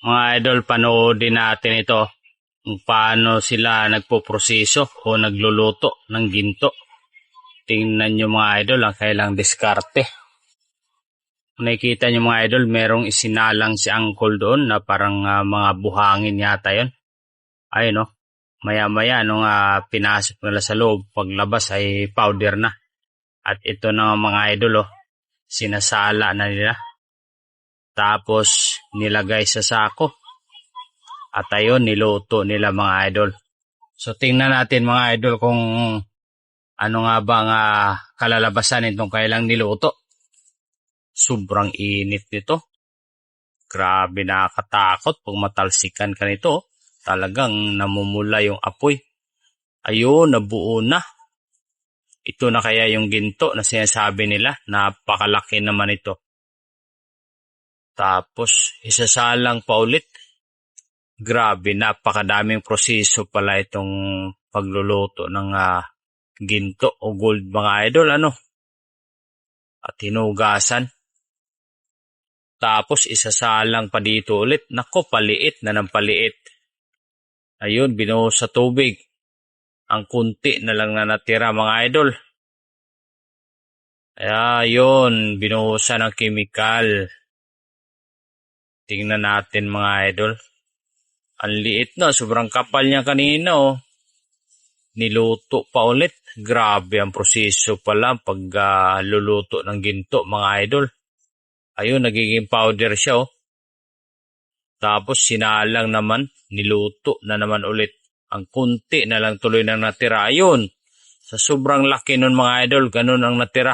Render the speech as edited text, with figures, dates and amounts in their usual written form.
Mga idol, panoodin natin ito kung paano sila nagpoproseso o nagluluto ng ginto. Tingnan nyo mga idol ang kailang diskarte. Kung nakikita nyo mga idol, merong isinalang si Uncle doon na parang mga buhangin yata yun. Ayun no, maya-maya nung pinasok nila sa loob, paglabas ay powder na. At ito na mga idol sinasala na nila. Tapos nilagay sa sako. At ayun, niluto nila mga idol. So tingnan natin mga idol kung ano nga ba ang kalalabasan nitong kailang niluto. Sobrang init nito. Grabe, nakakatakot pag matalsikan ka nito. Talagang namumula yung apoy. Ayun, nabuo na. Ito na kaya yung ginto na sinasabi nila. Napakalaki naman ito. Tapos isasalang pa ulit. Grabe, napakadaming proseso pala itong pagluluto ng ginto o gold mga idol, ano? At hinugasan. Tapos isasalang pa dito ulit. Nako, paliit na ng paliit. Ayun, binuhos sa tubig. Ang kunti na lang na natira mga idol. Ayun, binuhusan ng kemikal. Tingnan natin mga idol. Ang liit na, sobrang kapal niya kanina Niluto pa ulit. Grabe ang proseso pala pag luluto ng ginto mga idol. Ayun, nagiging powder siya Tapos sinalang naman, niluto na naman ulit. Ang kunti na lang tuloy nang natira. Ayun, sa sobrang laki nun mga idol, ganun ang natira.